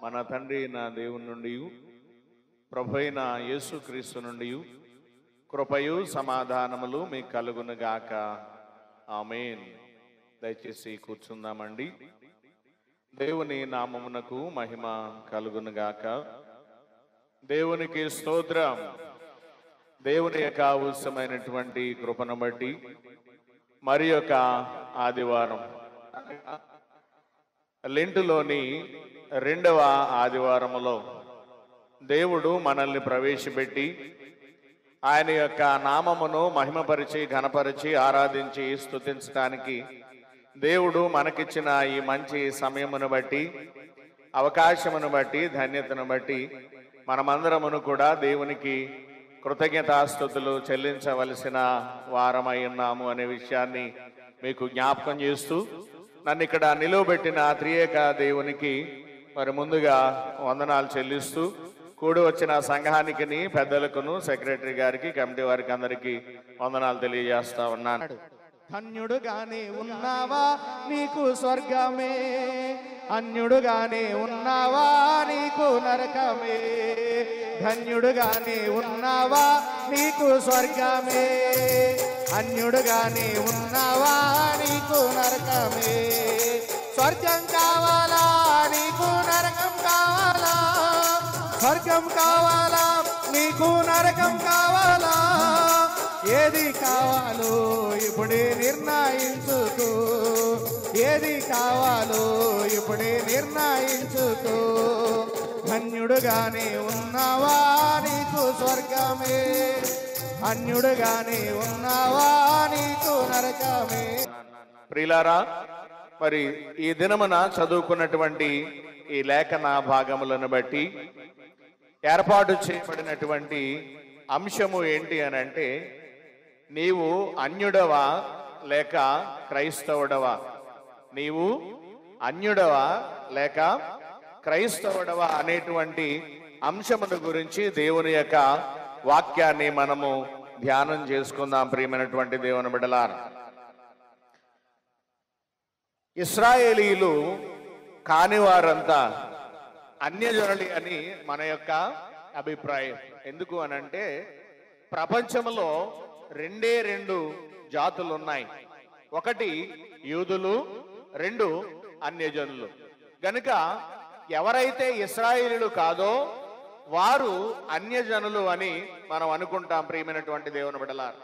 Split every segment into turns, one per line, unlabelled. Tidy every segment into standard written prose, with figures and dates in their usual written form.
మన తండ్రి నా దేవుని నుండి ప్రభువైన యేసుక్రీస్తు నుండి కృపయు సమాధానములు మీకు కలుగునుగాక. ఆమేన్. దయచేసి కూర్చుందామండి. దేవుని నామమునకు మహిమ కలుగునుగాక. దేవునికి స్తోత్రం. దేవుని యొక్క ఉత్తమమైనటువంటి కృపను బట్టి మరి యొక్క ఆదివారం లెంటులోని 2వ ఆదివారములో దేవుడు మనల్ని ప్రవేశపెట్టి ఆయన యొక్క నామమును మహిమపరిచి ఘనపరిచి ఆరాధించి స్తుతించడానికి దేవుడు మనకిచ్చిన ఈ మంచి సమయమును బట్టి అవకాశమును బట్టి ధన్యతను బట్టి మనమందరమును కూడా దేవునికి కృతజ్ఞతాస్తుతులు చెల్లించవలసిన వారమై ఉన్నాము అనే విషయాన్ని మీకు జ్ఞాపకం చేస్తూ నన్ను ఇక్కడ నిలువబెట్టిన త్రియేక దేవునికి మరి ముందుగా వందనాలు చెల్లిస్తూ కూడి వచ్చిన సంఘానికి పెద్దలకును సెక్రటరీ గారికి కమిటీ వారికి అందరికీ వందనాలు తెలియజేస్తా ఉన్నాను.
ధన్యుడుగానే ఉన్నావా నీకు స్వర్గమే, అన్యుడుగానే ఉన్నావా నీకు నరకమే. ధన్యుడుగానే ఉన్నావా నీకు స్వర్గమే, అన్యుడుగానే ఉన్నావా నీకు నరకమే. స్వర్గం కావాలా నీకు నరకం కావాలా, స్వర్గం కావాలా నీకు నరకం కావాలా. ఏది కావాలో ఇప్పుడే నిర్ణయించుకో, ఏది కావాలో ఇప్పుడే నిర్ణయించుకో. ధన్యుడుగానే ఉన్నావా నీకు స్వర్గమే, అన్యుడుగానే ఉన్నావా నీకు నరకమే.
ప్రియులారా, మరి ఈ దినమున చదువుకున్నటువంటి ఈ లేఖన భాగములను బట్టి ఏర్పాటు చేయబడినటువంటి అంశము ఏంటి అని అంటే, నీవు అన్యుడవా లేక క్రైస్తవుడవా? నీవు అన్యుడవా లేక క్రైస్తవుడవా అనేటువంటి అంశమును గురించి దేవుని యొక్క వాక్యాన్ని మనము ధ్యానం చేసుకుందాం. ప్రియమైనటువంటి దేవుని బిడ్డలారా, ఇశ్రాయేలీలు కాని వారంతా అన్యజనులు అని మన యొక్క అభిప్రాయం. ఎందుకు అనంటే ప్రపంచంలో 2 జాతులు ఉన్నాయి. ఒకటి యూదులు, 2 అన్యజనులు. గనుక ఎవరైతే ఇశ్రాయేలీయులు కాదో వారు అన్యజనులు అని మనం అనుకుంటాం. ప్రియమైనటువంటి దేవుని బిడ్డలారా,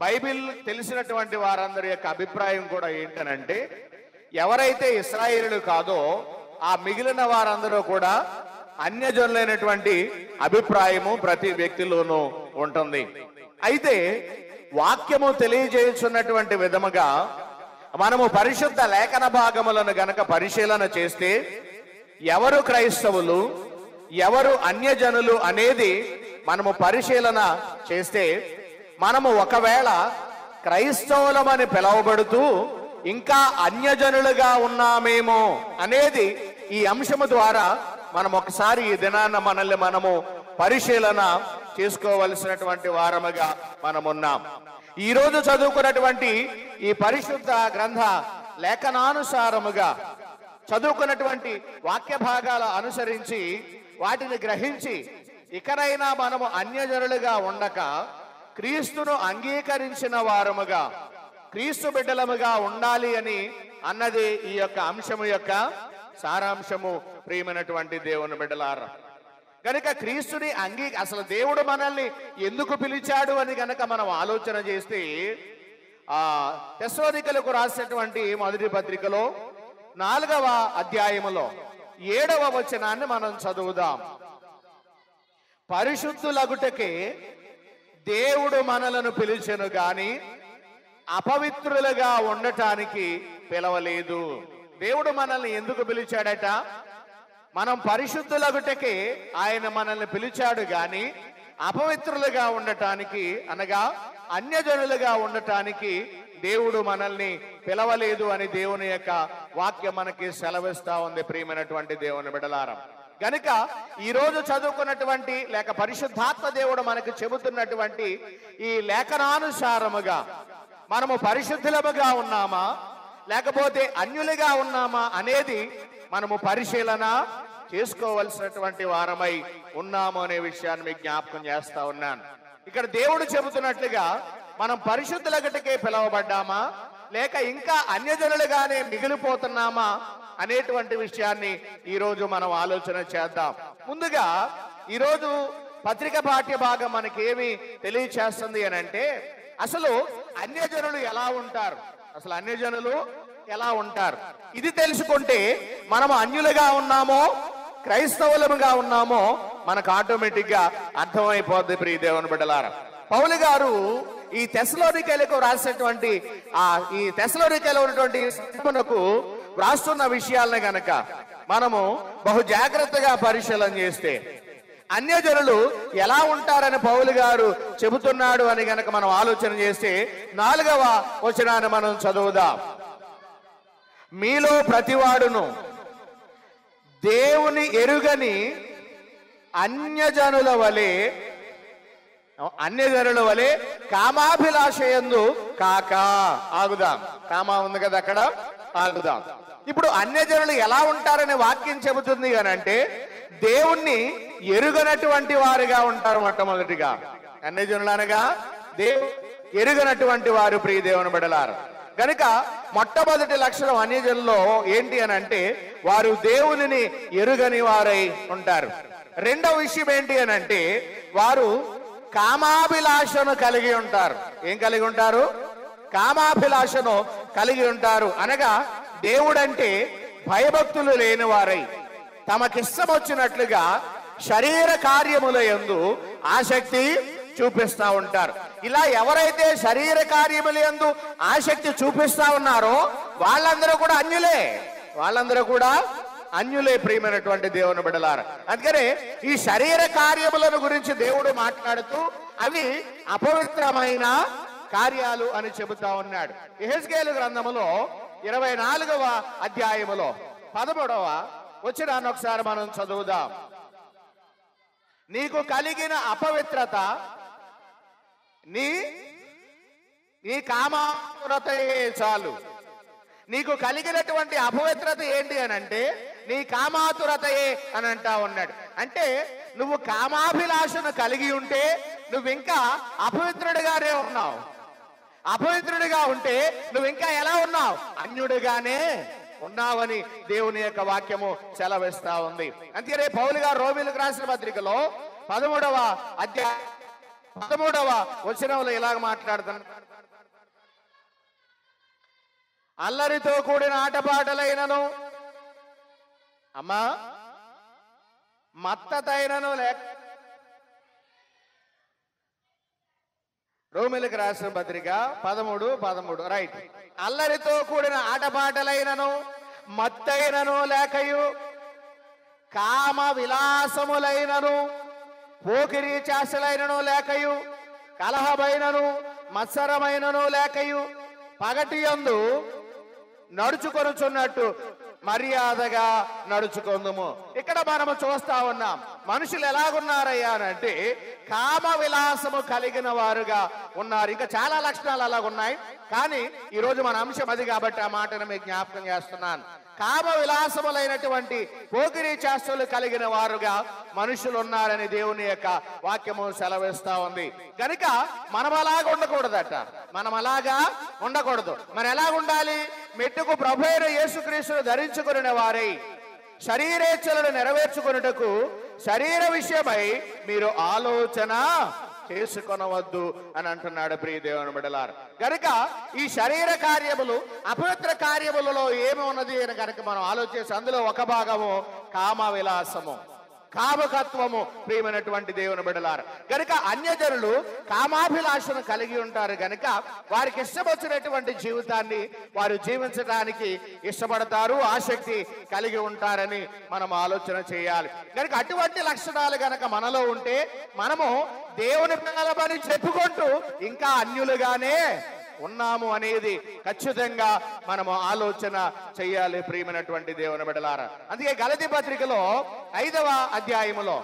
బైబిల్ తెలిసినటువంటి వారందరి యొక్క అభిప్రాయం కూడా ఏంటనంటే, ఎవరైతే ఇశ్రాయేలీయులు కాదో ఆ మిగిలిన వారందరూ కూడా అన్యజనులైనటువంటి అభిప్రాయము ప్రతి వ్యక్తిలోనూ ఉంటుంది. అయితే వాక్యము తెలియజేస్తున్నటువంటి విధముగా మనము పరిశుద్ధ లేఖన భాగములను గనక పరిశీలన చేస్తే ఎవరు క్రైస్తవులు ఎవరు అన్యజనులు అనేది మనము పరిశీలన చేస్తే, మనము ఒకవేళ క్రైస్తవులమని పిలువబడుతూ ఇంకా అన్యజనులుగా ఉన్నామేమో అనేది ఈ అంశము ద్వారా మనం ఒకసారి ఈ దినాన్న మనల్ని మనము పరిశీలన చేసుకోవలసినటువంటి వారముగా మనమున్నాం. ఈరోజు చదువుకున్నటువంటి ఈ పరిశుద్ధ గ్రంథ లేఖనానుసారముగా చదువుకున్నటువంటి వాక్య భాగాల అనుసరించి వాటిని గ్రహించి ఇకనైనా మనము అన్యజనులుగా ఉండక క్రీస్తును అంగీకరించిన వారముగా క్రీస్తు బిడ్డలముగా ఉండాలి అని అన్నది ఈ యొక్క అంశము యొక్క సారాంశము. ప్రియమైనటువంటి దేవుని బిడ్డలారా, కనుక క్రీస్తుని అసలు దేవుడు మనల్ని ఎందుకు పిలిచాడు అని గనక మనం ఆలోచన చేస్తే తెస్సలోనికలకు రాసినటువంటి మొదటి పత్రికలో 4వ అధ్యాయములో 7వ వచనాన్ని మనం చదువుదాం. పరిశుద్ధులగుటకే దేవుడు మనలను పిలిచెను గాని అపవిత్రులుగా ఉండటానికి పిలవలేదు. దేవుడు మనల్ని ఎందుకు పిలిచాడట? మనం పరిశుద్ధులగుటకే ఆయన మనల్ని పిలిచాడు గాని అపవిత్రులుగా ఉండటానికి అనగా అన్యజనులుగా ఉండటానికి దేవుడు మనల్ని పిలవలేదు అని దేవుని యొక్క వాక్యం మనకి సెలవిస్తా ఉంది. ప్రియమైనటువంటి దేవుని బిడ్డలారా, గనుక ఈ రోజు చదువుకున్నటువంటి లేక పరిశుద్ధాత్మ దేవుడు మనకు చెబుతున్నటువంటి ఈ లేఖనానుసారముగా మనము పరిశుద్ధులముగా ఉన్నామా లేకపోతే అన్యులుగా ఉన్నామా అనేది మనము పరిశీలన చేసుకోవలసినటువంటి వారమై ఉన్నాము అనే విషయాన్ని మీకు జ్ఞాపకం చేస్తా ఉన్నాను. ఇక్కడ దేవుడు చెబుతున్నట్లుగా మనం పరిశుద్ధులగటికే పిలువబడ్డామా లేక ఇంకా అన్యజనులుగానే మిగిలిపోతున్నామా అనేటువంటి విషయాన్ని ఈరోజు మనం ఆలోచన చేద్దాం. ముందుగా ఈరోజు పత్రిక పాఠ్య భాగం మనకేమి తెలియచేస్తుంది అని అంటే, అసలు అన్యజనులు ఎలా ఉంటారు, అసలు అన్యజనులు ఎలా ఉంటారు ఇది తెలుసుకుంటే మనము అన్యులుగా ఉన్నామో క్రైస్తవులుగా ఉన్నామో మనకు ఆటోమేటిక్ గా అర్థమైపోద్ది. ప్రియ దేవుని బిడ్డలారా, పౌలు గారు ఈ తెస్సలోనికైలకు రాసినటువంటి ఈ తెస్సలోనికైలో ఉన్నటువంటి సంఘమునకు వ్రాస్తున్న విషయాలను గనక మనము బహు జాగ్రత్తగా పరిశీలన చేస్తే అన్యజనులు ఎలా ఉంటారని పౌలు గారు చెబుతున్నాడు అని గనక మనం ఆలోచన చేస్తే 4వ వచనాన్ని మనం చదువుదాం. మీలో ప్రతివాడును దేవుని ఎరుగని అన్యజనుల వలె కామాభిలాషయందు కాక. ఆగుదాం, కామా ఉంది కదా అక్కడ, ఆగుదాం. ఇప్పుడు అన్యజనులు ఎలా ఉంటారనే వాక్యం చెబుతుంది అని అంటే దేవుణ్ణి ఎరుగనటువంటి వారుగా ఉంటారు. మొట్టమొదటిగా అన్యజనులు అనగా దేవుడు ఎరుగనటువంటి వారు. ప్రియ దేవుని బిడ్డలారా, కనుక మొట్టమొదటి లక్షణం అన్యజనుల్లో ఏంటి అని అంటే వారు దేవునిని ఎరుగని వారై ఉంటారు. రెండవ విషయం ఏంటి అని అంటే వారు కామాభిలాషను కలిగి ఉంటారు. ఏం కలిగి ఉంటారు? కామాభిలాషను కలిగి ఉంటారు. అనగా దేవుడంటే భయభక్తులు లేని వారై తమకిష్టం వచ్చినట్లుగా శరీర కార్యముల యందు ఆసక్తి చూపిస్తా ఉంటారు. ఇలా ఎవరైతే శరీర కార్యముల యందు ఆసక్తి చూపిస్తా ఉన్నారో వాళ్ళందరూ కూడా అన్యులే, అన్యులే ప్రియమైనటువంటి దేవుని బిడ్డలారా. అందుకనే ఈ శరీర కార్యములను గురించి దేవుడు మాట్లాడుతూ అవి అపవిత్రమైన కార్యాలు అని చెబుతా ఉన్నాడు. యెహెజ్కేలు గ్రంథములో 24వ అధ్యాయములో 13వ వచనాన్ని ఒకసారి మనం చదువుదాం. నీకు కలిగిన అపవిత్రత నీ కామాతురతయే చాలు. నీకు కలిగినటువంటి అపవిత్రత ఏంటి అని అంటే నీ కామాతురతయే అని అంటా ఉన్నాడు. అంటే నువ్వు కామాభిలాషను కలిగి ఉంటే నువ్వు ఇంకా అపవిత్రుడిగానే ఉన్నావు. అపవిత్రుడిగా ఉంటే నువ్వు ఇంకా ఎలా ఉన్నావు? అన్యుడిగానే ఉన్నావని దేవుని యొక్క వాక్యము సెలవిస్తా ఉంది. అందుకనే పౌలు గారు రోమీయులకు రాసిన పత్రికలో 13వ అధ్యాయం 13వ వచనంలో ఇలాగ మాట్లాడుతున్నాడు. అల్లరితో కూడిన ఆటపాటలైనను అమ్మా మత్తతైనను లేక రోమీయులకు రాసిన పత్రిక 13:13 రైట్. అల్లరితో కూడిన ఆటపాటలైనను మత్తైనను లేకయు కామ విలాసములైనను పోకిరీ చాసలైనను లేకయు కలహమైనను మత్సరమైనను లేకయు పగటి యందు నడుచుకొనుచున్నట్టు మర్యాదగా నడుచుకుందుము. ఇక్కడ మనము చూస్తా ఉన్నాం మనుషులు ఎలాగున్నారయ్యా అంటే కామ విలాసము కలిగిన వారుగా ఉన్నారు. ఇంకా చాలా లక్షణాలు అలాగున్నాయి, కానీ ఈరోజు మన అంశం అది కాబట్టి ఆ మాటను మీకు జ్ఞాపకం చేస్తున్నాను. కామ విలాసములైనటువంటి పోకిరీ చేష్టలు కలిగిన వారుగా మనుషులు ఉన్నారని దేవుని యొక్క వాక్యము సెలవిస్తా ఉంది. కనుక మనం అలాగా ఉండకూడదట, మనం అలాగా ఉండకూడదు. మరి ఎలా ఉండాలి? మెట్టుకు ప్రభు అయిన యేసుక్రీస్తును ధరించుకునే వారై శరీరేచ్ఛలను నెరవేర్చుకొనుటకు శరీర విషయమై మీరు ఆలోచన చేసుకొనవద్దు అని అంటున్నాడు ప్రియ దేవుని బిడ్డలారా. కనుక ఈ శరీర కార్యములు అపవిత్ర కార్యములలో ఏమి ఉన్నది అని కనుక మనం ఆలోచిస్తే అందులో ఒక భాగము కామ విలాసము, కామకత్వము. ప్రియమైనటువంటి దేవుని బిడ్డలారా, కనుక అన్యజనులు కామాభిలాషను కలిగి ఉంటారు కనుక వారికి ఇష్టం వచ్చినటువంటి జీవితాన్ని వారు జీవించడానికి ఇష్టపడతారు, ఆసక్తి కలిగి ఉంటారని మనం ఆలోచన చేయాలి. కనుక అటువంటి లక్షణాలు కనుక మనలో ఉంటే మనము దేవుని పిల్లలమని చెప్పుకుంటూ ఇంకా అన్యులుగానే ఉన్నాము అనేది ఖచ్చితంగా మనము ఆలోచన చెయ్యాలి ప్రియమైనటువంటి దేవుని బిడ్డలారా. అందుకే గలతీ పత్రికలో 5వ అధ్యాయములో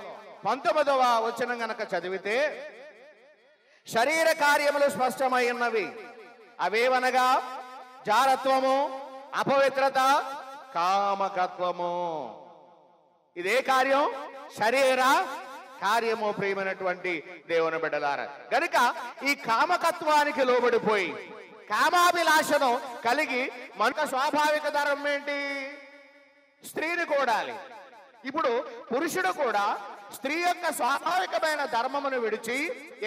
19వ వచనం గనక చదివితే శరీర కార్యములు స్పష్టమై ఉన్నవి. అవేవనగా జారత్వము, అపవిత్రత, కామకత్వము. ఇదే కార్యం శరీర కార్యము ప్రియమైనటువంటి దేవుని బిడ్డలారా. గనుక ఈ కామకత్వానికి లోబడిపోయి కామాభిలాషను కలిగి మన స్వాభావిక ధర్మం ఏంటి? స్త్రీని కూడాలి. ఇప్పుడు పురుషుడు కూడా స్త్రీ యొక్క స్వాభావికమైన ధర్మమును విడిచి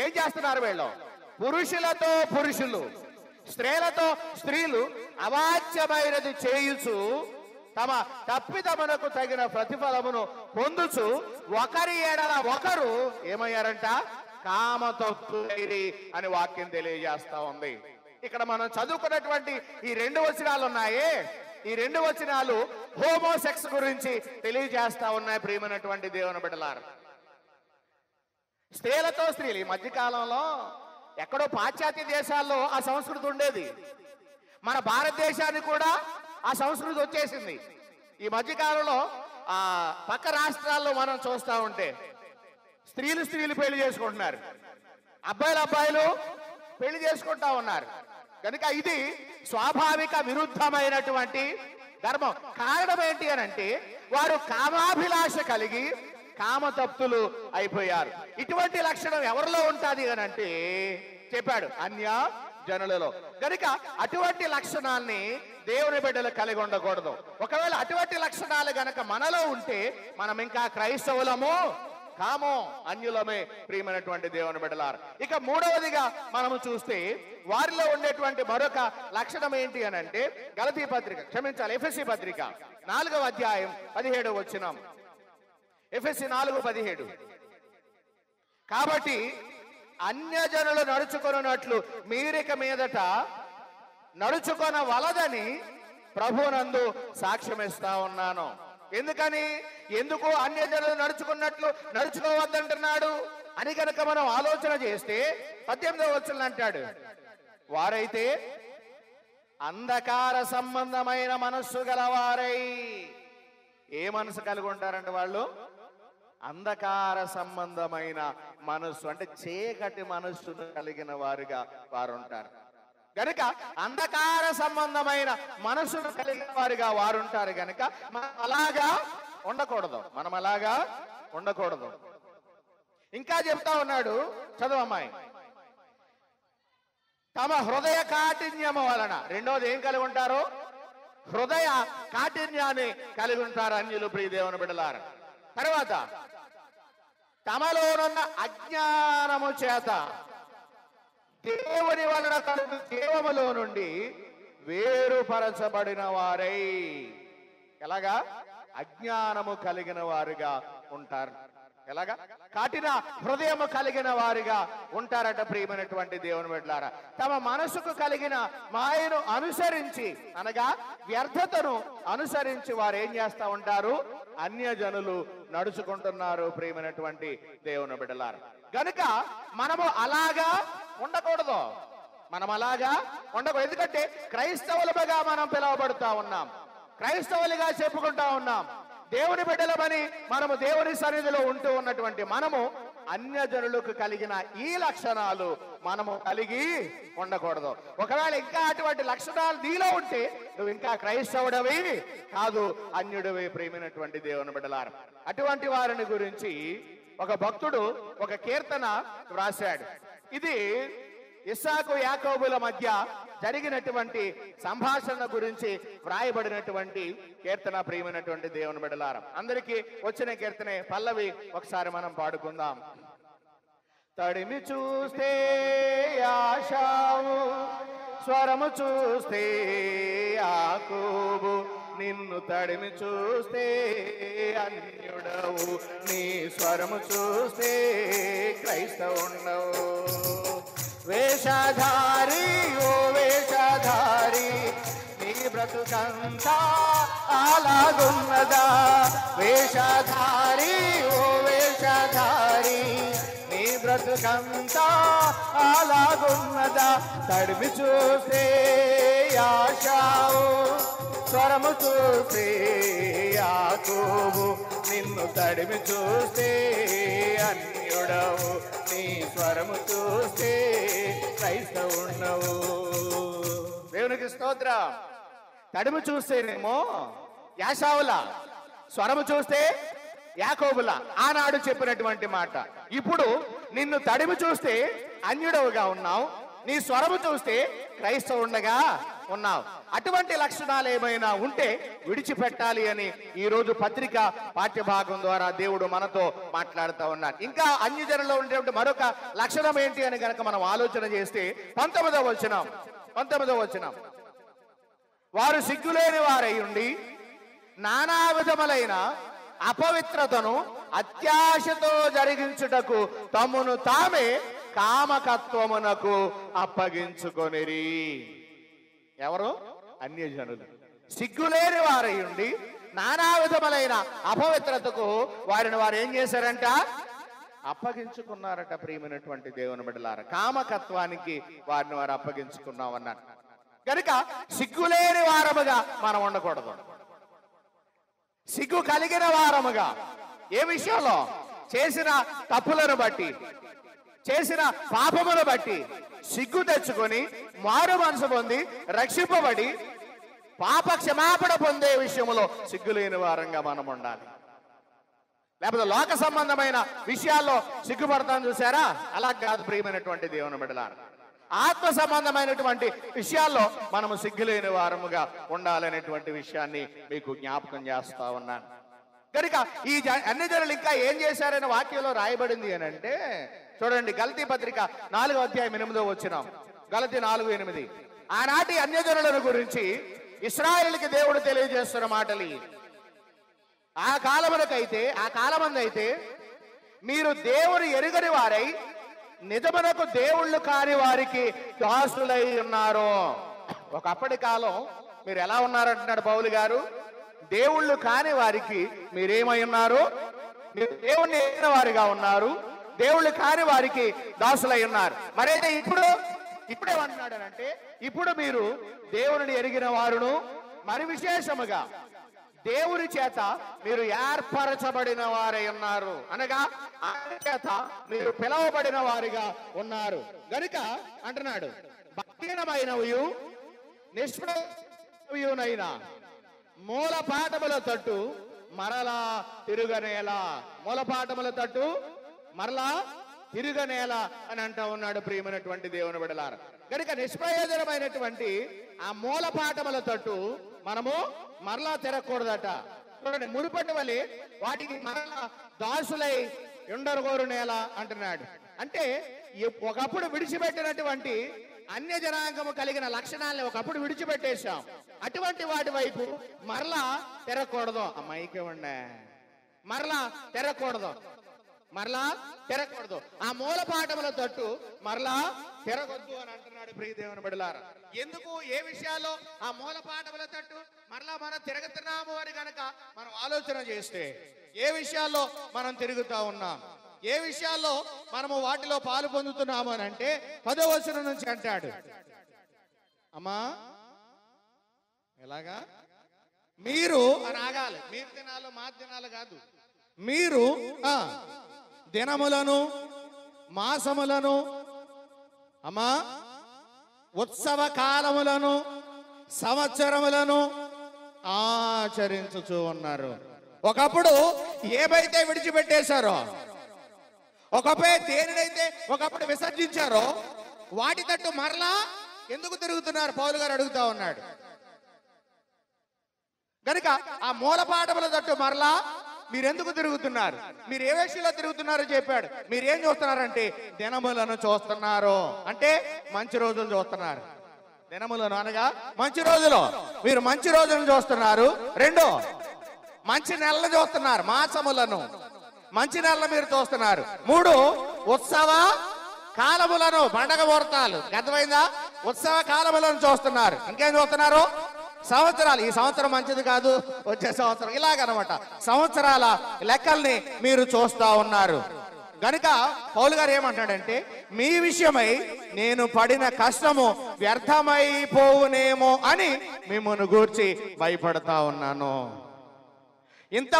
ఏం చేస్తున్నారు? వీళ్ళు పురుషులతో పురుషులు, స్త్రీలతో స్త్రీలు అవాచ్యమైనది చేయుచు తమ తప్పిదమునకు తగిన ప్రతిఫలమును పొందుచు ఒకరి ఎడల ఒకరు ఏమయ్యారంట? కామతత్తులైరి అని వాక్యం తెలియజేస్తా ఉంది. ఇక్కడ మనం చదువుకున్నటువంటి ఈ 2 వచనాలు ఉన్నాయే, ఈ 2 వచనాలు హోమోసెక్స్ గురించి తెలియజేస్తా ఉన్నాయి ప్రియమైనటువంటి దేవుని బిడ్డలారా. స్త్రీలతో స్త్రీలు ఈ మధ్యకాలంలో ఎక్కడో పాశ్చాత్య దేశాల్లో ఆ సంస్కృతి ఉండేది. మన భారతదేశానికి కూడా ఆ సంస్కృతి వచ్చేసింది. ఈ మధ్యకాలంలో పక్క రాష్ట్రాల్లో మనం చూస్తూ ఉంటే స్త్రీలు పెళ్లి చేసుకుంటున్నారు, అబ్బాయిలు పెళ్లి చేసుకుంటా ఉన్నారు. కనుక ఇది స్వాభావిక విరుద్ధమైనటువంటి ధర్మం. కారణం ఏంటి అని అంటే వారు కామాభిలాష కలిగి కామతప్తులు అయిపోయారు. ఇటువంటి లక్షణం ఎవరిలో ఉంటుంది అని అంటే చెప్పాడు, అన్య జనులలో. కనుక అటువంటి లక్షణాన్ని దేవుని బిడ్డలు కలిగి ఉండకూడదు. ఒకవేళ అటువంటి లక్షణాలు గనక మనలో ఉంటే మనం ఇంకా క్రైస్తవులము కామో, అన్యులమే ప్రియమైనటువంటి దేవుని బిడ్డలారు. ఇక మూడవదిగా మనము చూస్తే వారిలో ఉండేటువంటి మరొక లక్షణం ఏంటి అని అంటే గలతీ పత్రిక, క్షమించాలి, ఎఫెసీ పత్రిక 4వ అధ్యాయం 17వ వచనం. ఎఫెసీ 4:17. కాబట్టి అన్యజనులు నడుచుకొనున్నట్లు మీరిక మీదట నడుచుకొన వలదని ప్రభునందు సాక్ష్యమిస్తా ఉన్నాను. ఎందుకు అన్యజనులు నడుచుకున్నట్లు నడుచుకోవద్దంటున్నాడు అని కనుక మనం ఆలోచన చేస్తే 18వ వచనం అంటాడు, వారైతే అంధకార సంబంధమైన మనస్సు గలవారై. ఏ మనసు కలిగి ఉంటారంటే వాళ్ళు అంధకార సంబంధమైన మనస్సు, అంటే చీకటి మనస్సును కలిగిన వారుగా వారు ఉంటారు. గనుక అంధకార సంబంధమైన మనస్సును కలిగిన వారుగా వారు ఉంటారు. గనుక మనం అలాగా ఉండకూడదు. ఇంకా చెప్తా ఉన్నాడు, చదువమ్మాయి. తమ హృదయ కాఠిన్యము వలన, రెండోది ఏం కలిగి ఉంటారు? హృదయ కాఠిన్యాన్ని కలిగి ఉంటారు అన్యులు ప్రియ దేవుని బిడ్డలారా. తర్వాత తమలోనున్న అజ్ఞానము చేత దేవుని వలన కలుగు జీవములో నుండి వేరుపరచబడిన వారై. ఎలాగా? అజ్ఞానము కలిగిన వారుగా ఉంటారు. ఎలాగా? కాటిన హృదయము కలిగిన వారిగా ఉంటారట ప్రియమైనటువంటి దేవుని బిడ్డలారా. తమ మనసుకు కలిగిన మాయను అనుసరించి, అనగా వ్యర్థతను అనుసరించి వారు ఏం చేస్తా ఉంటారు? అన్యజనులు నడుచుకుంటున్నారు ప్రియమైనటువంటి దేవుని బిడ్డలారా. గనుక మనము అలాగా ఉండకూడదు. ఎందుకంటే క్రైస్తవులుగా మనం పిలువబడుతా ఉన్నాం, క్రైస్తవులుగా చెప్పుకుంటా ఉన్నాం. దేవుని బిడ్డలమని మనము దేవుని సన్నిధిలో ఉంటూ ఉన్నటువంటి మనము అన్యజనులకు కలిగిన ఈ లక్షణాలు మనము కలిగి ఉండకూడదు. ఒకవేళ ఇంకా అటువంటి లక్షణాలు నీలో ఉంటే నువ్వు ఇంకా క్రైస్తవుడవి కాదు, అన్యుడివి ప్రియమైనటువంటి దేవుని బిడ్డలారా. అటువంటి వారిని గురించి ఒక భక్తుడు ఒక కీర్తన వ్రాశాడు. ఇది ఇస్సాకు యాకోబుల మధ్య జరిగినటువంటి సంభాషణ గురించి వ్రాయబడినటువంటి కీర్తన ప్రియమైనటువంటి దేవుని బిడ్డలారా. అందరికీ వచ్చిన కీర్తనే పల్లవి ఒకసారి మనం పాడుకుందాం. తడిమి చూస్తే యాషావు, స్వరము చూస్తే యాకోబు, నిన్ను తడిమి చూస్తే అన్యుడవు, నీ స్వరము చూస్తే క్రైస్తవుండవు. వేషధారి ఓ వేషధారి, నీ బ్రతుకంతా అలాగున్నదా. వేషధారి ఓ వేషధారి, నీ బ్రతుకంతా అలాగున్నదా. తడిమి చూస్తే యాషావు, స్వరము చూస్తే యాకోబు, నిన్ను తడిమి చూస్తే అన్యుడవు, నీ స్వరము చూస్తే క్రైస్తవుండవు. దేవునికి స్తోత్రం. తడిమి చూస్తేనేమో యాషావులా, స్వరము చూస్తే యాకోబులా ఆనాడు చెప్పినటువంటి మాట. ఇప్పుడు నిన్ను తడిమి చూస్తే అన్యుడవుగా ఉన్నావు, నీ స్వరము చూస్తే క్రైస్తవుండగా ఉన్నావు. అటువంటి లక్షణాలు ఏమైనా ఉంటే విడిచిపెట్టాలి అని ఈ రోజు పత్రిక పాఠ్యభాగం ద్వారా దేవుడు మనతో మాట్లాడుతూ ఉన్నాడు. ఇంకా అన్యజనుల్లో ఉండేటువంటి మరొక లక్షణం ఏంటి అని కనుక మనం ఆలోచన చేస్తే 19వ వచనం, వారు సిగ్గులేని వారై ఉండి నానా విధములైన అపవిత్రతను అత్యాశతో జరిగించుటకు తమను తామే కామకత్వమునకు అప్పగించుకొనిరి. ఎవరు? అన్యజనులు. సిగ్గులేని వారై ఉండి నానా విధములైన అపవిత్రతకు వారిని వారు ఏం చేశారంట? అప్పగించుకున్నారట. ప్రియమైనటువంటి దేవుని బిడ్డలారా, కామకత్వానికి వారిని వారు అప్పగించుకున్నామన్నారు. కనుక సిగ్గులేని వారముగా మనం ఉండకూడదు. సిగ్గు కలిగిన వారముగా ఏ విషయంలో? చేసిన తప్పులను బట్టి, చేసిన పాపమును బట్టి సిగ్గు తెచ్చుకొని మారు మనసు పొంది రక్షింపబడి పాప క్షమాపణ పొందే విషయంలో సిగ్గులేని వారంగా మనం ఉండాలి. లేకపోతే లోక సంబంధమైన విషయాల్లో సిగ్గుపడతాం చూసారా? అలా కాదు ప్రియమైనటువంటి దేవుని బిడ్డలారా. ఆత్మ సంబంధమైనటువంటి విషయాల్లో మనము సిగ్గులేని వారముగా ఉండాలనేటువంటి విషయాన్ని మీకు జ్ఞాపకం చేస్తా ఉన్నాను. కనుక ఈ అన్యజనులు ఇంకా ఏం చేశారనే వాక్యంలో రాయబడింది అని అంటే చూడండి, గలతీ పత్రిక 4వ అధ్యాయం 8వ వచనం. గలతీ 4:8. ఆనాటి అన్యజనులను గురించి ఇశ్రాయేలుకి దేవుడు తెలియజేస్తున్న మాటలు. ఆ కాలమందైతే మీరు దేవుని ఎరుగని వారై నిజమునకు దేవుళ్ళు కాని వారికి దాసులై ఉన్నారు. ఒకప్పటి కాలం మీరు ఎలా ఉన్నారంటున్నాడు పౌలు గారు? దేవుళ్ళు కాని వారికి మీరేమై ఉన్నారు? మీరు దేవుణ్ణి ఎరిగిన వారిగా ఉన్నారు, దేవుళ్ళు కాని వారికి దాసులై ఉన్నారు. మరైతే ఇప్పుడేమంటున్నాడు అంటే, ఇప్పుడు మీరు దేవుని ఎరిగిన వారును, మరి విశేషముగా దేవుని చేత మీరు ఏర్పరచబడిన వారై ఉన్నారు, అనగా ఆయన చేత మీరు పిలవబడిన వారిగా ఉన్నారు. గనుక అంటున్నాడు, బలహీనమైనవియు నిష్ప్రయోజనమునైన మూల పాఠముల తట్టు మరలా తిరుగనేలా. మూల పాఠముల తట్టు మరలా తిరుగనేలా అని అంటూ ఉన్నాడు ప్రియమైనటువంటి దేవుని బిడ్డలారా. కనుక నిష్ప్రయోజనమైనటువంటి ఆ మూల పాఠముల తట్టు మనము మరలా తిరగకూడదట. చూడండి, మునుపటి వలె వాటికి మరలా దాసులై ఉండరుగోరు నేల అంటున్నాడు. అంటే ఒకప్పుడు విడిచిపెట్టినటువంటి అన్య జనాంగము కలిగిన లక్షణాలను ఒకప్పుడు విడిచిపెట్టేశాం. అటువంటి వాటి వైపు మరలా తిరగకూడదు. అమ్మాయికే ఉండే మరలా తిరగకూడదు. ఆ మూల పాఠముల తట్టు మరలా తిరగొద్దు అని అంటున్నాడు ప్రియ దేవుని బిడ్డలారా. ఎందుకు, ఏ విషయాల్లో ఆ మూల పాఠముల తట్టు మరలా మనం తిరుగుతున్నాము అని గనక మనం ఆలోచన చేస్తే, ఏ విషయాల్లో మనం తిరుగుతా ఉన్నాం, ఏ విషయాల్లో మనము వాటిలో పాలు పొందుతున్నాము అని అంటే 10వ వచనం నుంచి అంటాడు, అమ్మా ఎలాగా మీరు అని ఆగాలి. మీరు దినాలు మా దినాలు కాదు. మీరు దినములను మాసములను అమ్మా ఉత్సవ కాలములను సంవత్సరములను ఆచరించుచూ ఉన్నారు. ఒకప్పుడు ఏవైతే విడిచిపెట్టేశారో, దేనినైతే ఒకప్పుడు విసర్జించారో వాటి తట్టు మరలా ఎందుకు తిరుగుతున్నారు? పౌలు గారు అడుగుతా ఉన్నాడు. కనుక ఆ మూల పాఠముల తట్టు మరలా మీరెందుకు తిరుగుతున్నారు? మీరు ఏ విషయంలో తిరుగుతున్నారో చెప్పాడు. మీరేం చూస్తున్నారంటే దినములను చూస్తున్నారు, అంటే మంచి రోజులు చూస్తున్నారు. దినములను అనగా మంచి రోజులు, మీరు మంచి రోజులను చూస్తున్నారు. 2 మంచి నెలలు చూస్తున్నారు, మాసములను మంచి నెలలు మీరు చూస్తున్నారు. 3 ఉత్సవ కాలములను, పండగ ముహూర్తాలు, అర్థమైందా? ఉత్సవ కాలములను చూస్తున్నారు. ఇంకేం చూస్తున్నారు? సంవత్సరాలు. ఈ సంవత్సరం మంచిది కాదు, వచ్చే సంవత్సరం, ఇలాగనమాట సంవత్సరాల లెక్కల్ని మీరు చూస్తా ఉన్నారు. గనుక పౌలు గారు ఏమంటాడంటే, మీ విషయమై నేను పడిన కష్టము వ్యర్థమైపోవునేమో అని మిమ్మల్ని గూర్చి భయపడతా ఉన్నాను. ఇంత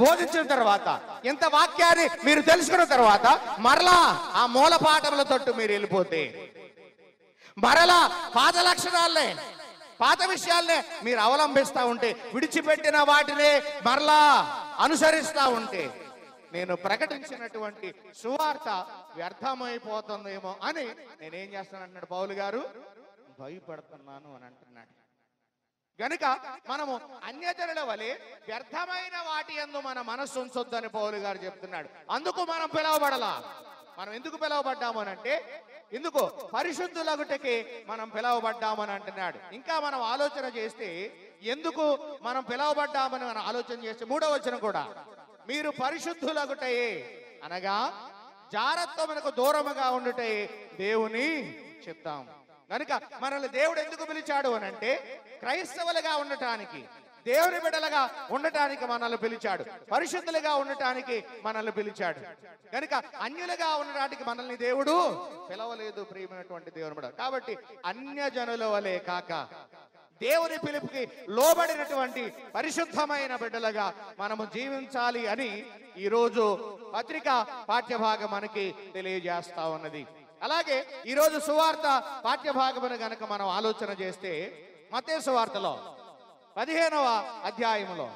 బోధించిన తర్వాత, ఇంత వాక్యాన్ని మీరు తెలుసుకున్న తర్వాత మరలా ఆ మూల పాఠముల తట్టు మీరు వెళ్ళిపోతే, మరలా పాత లక్షణాలనే, పాత విషయాలనే మీరు అవలంబిస్తా ఉంటే, విడిచిపెట్టిన వాటినే మరలా అనుసరిస్తా ఉంటే నేను ప్రకటించినటువంటి సువార్త వ్యర్థమైపోతుందేమో అని నేనేం చేస్తానంటున్నాడు పౌలు గారు, భయపడుతున్నాను అని అంటున్నాడు. గనుక మనము అన్యజనుల వలె వ్యర్థమైన వాటి యందు మన మనస్సు ఉంచొద్దని పౌలు గారు చెప్తున్నాడు. అందుకు మనం పిలవబడలా. మనం ఎందుకు పిలవబడ్డాము అని అంటే, ఎందుకు పరిశుద్ధులగుటకి మనం పిలవబడ్డామని అంటున్నాడు. ఇంకా మనం ఆలోచన చేస్తే ఎందుకు మనం పిలవబడ్డామని మనం ఆలోచన చేస్తే 3వ వచనం కూడా, మీరు పరిశుద్ధులగుటయే అనగా జారత్వమునకు దూరముగా ఉండుటయే దేవుని చిత్తం. కనుక మనల్ని దేవుడు ఎందుకు పిలిచాడు అని అంటే, క్రైస్తవులుగా ఉండటానికి, దేవుని బిడ్డలుగా ఉండటానికి మనల్ని పిలిచాడు. పరిశుద్ధులుగా ఉండటానికి మనల్ని పిలిచాడు. కనుక అన్యులుగా ఉండటానికి మనల్ని దేవుడు పిలవలేదు ప్రియమైనటువంటి దేవుని బిడ్డ. కాబట్టి అన్యజనుల వలె కాక దేవుని పిలుపుకి లోబడినటువంటి పరిశుద్ధమైన బిడ్డలుగా మనము జీవించాలి అని ఈరోజు పత్రిక పాఠ్యభాగం మనకి తెలియజేస్తా ఉన్నది. అలాగే ఈరోజు సువార్త పాఠ్యభాగమును గనక మనం ఆలోచన చేస్తే, మత్తయి సువార్తలో 15వ అధ్యాయంలో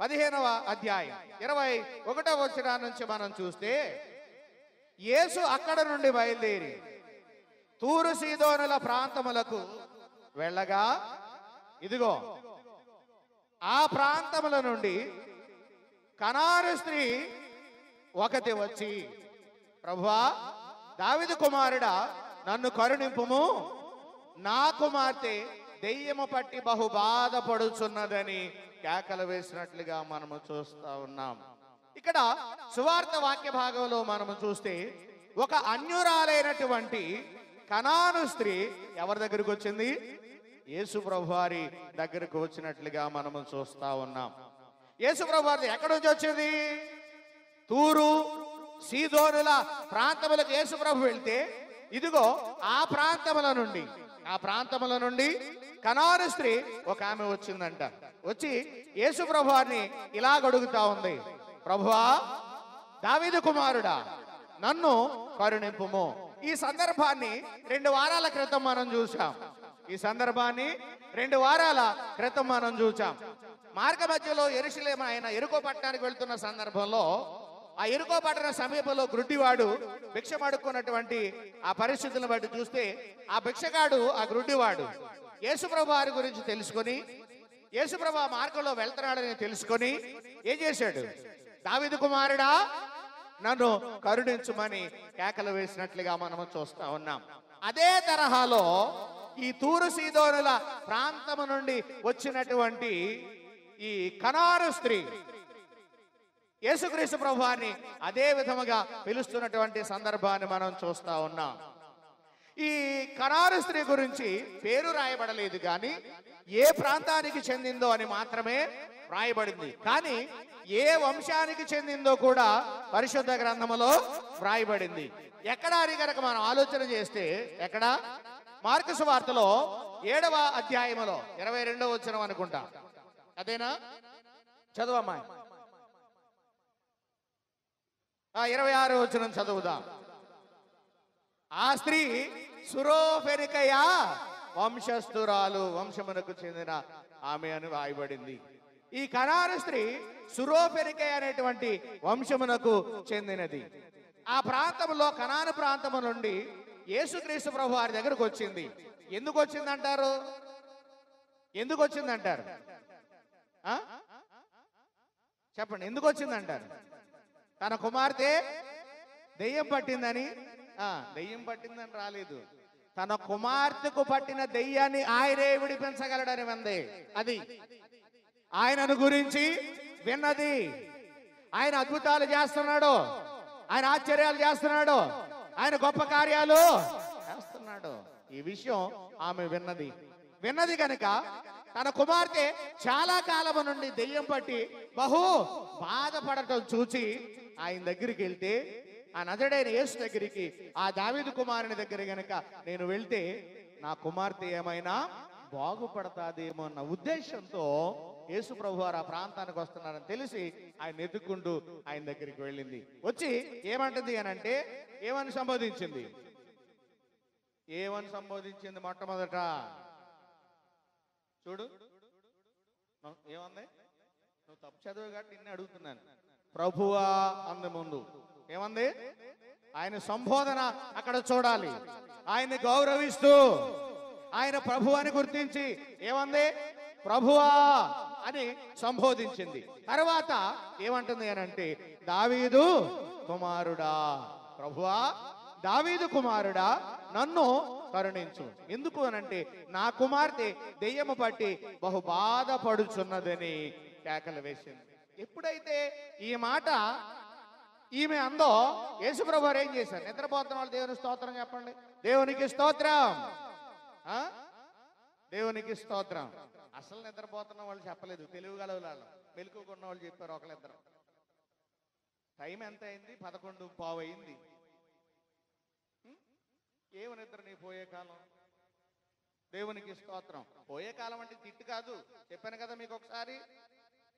15వ అధ్యాయం 21వ వచనం నుంచి మనం చూస్తే, యేసు అక్కడ నుండి బయలుదేరి తూరు సీదోనుల ప్రాంతములకు వెళ్ళగా, ఇదిగో ఆ ప్రాంతముల నుండి కనాను స్త్రీ ఒకటి వచ్చి, ప్రభువా దావీదు కుమారుడా నన్ను కరుణింపుము, నా కుమార్తె దెయ్యము పట్టి బహు బాధపడుచున్నదని కేకలు వేసినట్లుగా మనము చూస్తా ఉన్నాం. ఇక్కడ సువార్త వాక్య భాగంలో మనము చూస్తే, ఒక అన్యురాలైనటువంటి కనాను స్త్రీ ఎవరి దగ్గరికి వచ్చింది? యేసు ప్రభువారి దగ్గరకు వచ్చినట్లుగా మనము చూస్తా ఉన్నాం. యేసు ప్రభువారి ఎక్కడి నుంచి వచ్చింది? తూరు సీదోనుల ప్రాంతములకు యేసు ప్రభు వెళ్తే, ఇదిగో ఆ ప్రాంతముల నుండి కనాను స్త్రీ ఒక ఆమె వచ్చిందంట. వచ్చి యేసు ప్రభువారిని ఇలా అడుగుతా ఉంది, ప్రభువా దావీదు కుమారుడా నన్ను కరుణింపుము. ఈ సందర్భాన్ని 2 వారాల క్రితం మనం చూసాం. మనం చూసాం. మార్గ మధ్యలో యెరూషలేము ఆయన యెరికో పట్టణానికి వెళ్తున్న సందర్భంలో, ఆ యెరికో పట్టణ సమీపంలో గ్రుడ్డివాడు భిక్షం అడుక్కున్నటువంటి ఆ పరిస్థితులను బట్టి చూస్తే, ఆ భిక్షగాడు, ఆ గ్రుడ్డివాడు యేసుప్రభు వారి గురించి తెలుసుకొని, యేసుప్రభు ఆ మార్గంలో వెళ్తున్నాడని తెలుసుకొని ఏం చేశాడు? దావీదు కుమారుడా నన్ను కరుణించుమని కేకలు వేసినట్లుగా మనము చూస్తా ఉన్నాం. అదే తరహాలో ఈ తూరు సీదోనుల ప్రాంతము నుండి వచ్చినటువంటి ఈ కనాను స్త్రీ యేసుక్రీస్తు ప్రభువాన్ని అదే విధముగా పిలుస్తున్నటువంటి సందర్భాన్ని మనం చూస్తా ఉన్నాం. ఈ కనాను స్త్రీ గురించి పేరు రాయబడలేదు, కానీ ఏ ప్రాంతానికి చెందిందో అని మాత్రమే వ్రాయబడింది. కానీ ఏ వంశానికి చెందిందో కూడా పరిశుద్ధ గ్రంథములో వ్రాయబడింది. ఎక్కడ అని కనుక మనం ఆలోచన చేస్తే, ఎక్కడ? మార్కు సువార్తలో 7వ అధ్యాయములో 22వ వచనం అనుకుంటా. అదేనా? చదువమ్మా. 26వ వచనం చదువుదాం. ఆ స్త్రీ సురోఫెనికయ వంశస్థురాలు, వంశమునకు చెందిన ఆమె అని రాయబడింది. ఈ కనాను స్త్రీ సురోఫెనికయ అనేటువంటి వంశమునకు చెందినది. ఆ ప్రాంతంలో కనాను ప్రాంతము నుండి యేసుక్రీస్తు ప్రభు వారి దగ్గరకు వచ్చింది. ఎందుకు వచ్చిందంటారు? చెప్పండి, ఎందుకు వచ్చిందంటారు? తన కుమార్తె దెయ్యం పట్టిందని రాలేదు. తన కుమార్తెకు పట్టిన దెయ్యాన్ని ఆయనే విడిపించగలడని వింది. అది ఆయనను గురించి విన్నది. ఆయన అద్భుతాలు చేస్తున్నాడు, ఆయన ఆశ్చర్యాలు చేస్తున్నాడు, ఆయన గొప్ప కార్యాలు చేస్తున్నాడు. ఈ విషయం ఆమె విన్నది కనుక తన కుమార్తె చాలా కాలం నుండి దెయ్యం పట్టి బహు బాధపడటం చూచి ఆయన దగ్గరికి వెళ్తే, ఆ నజరేయుడైన యేసు దగ్గరికి, ఆ దావీదు కుమారుని దగ్గర గనక నేను వెళ్తే నా కుమార్తె ఏమైనా బాగుపడతాదేమో అన్న ఉద్దేశంతో యేసు ప్రభువారు ఆ ప్రాంతానికి వస్తున్నారని తెలిసి ఆయన ఎత్తుక్కుంటూ ఆయన దగ్గరికి వెళ్ళింది. వచ్చి ఏమంటుంది అని అంటే, ఏమని సంబోధించింది? మొట్టమొదట చూడు ఏమంది? నువ్వు తప్పు చదివే కాబట్టి నిన్ను అడుగుతున్నాను. ప్రభువా అంది ముందు. ఏమంది? ఆయన సంబోధన అక్కడ చూడాలి. ఆయన్ని గౌరవిస్తూ ఆయన ప్రభు అని గుర్తించి ఏమంది? ప్రభువా అని సంబోధించింది. తర్వాత ఏమంటుంది అని అంటే, దావీదు కుమారుడా, ప్రభువా దావీదు కుమారుడా నన్ను కరుణించు. ఎందుకు అనంటే నా కుమార్తె దెయ్యము పట్టి బహు బాధపడుచున్నదని కేకలు వేసింది. ఎప్పుడైతే ఈ మాట ఈమె అందో, యేసుప్రభు వారు ఏం చేశారు? నిద్రపోతున్న వాళ్ళు దేవుని స్తోత్రం చెప్పండి. దేవునికి స్తోత్రం, దేవునికి స్తోత్రం. అసలు నిద్రపోతున్న వాళ్ళు చెప్పలేదు, తెలుగు గలవులాలు మెలుకున్న వాళ్ళు చెప్పారు ఒకళ్ళిద్దరు. టైం ఎంత అయింది? 11:15 అయింది. ఏమి నిద్ర నీ పోయే కాలం? దేవునికి స్తోత్రం. పోయే కాలం అంటే తిట్టు కాదు, చెప్పాను కదా మీకు ఒకసారి.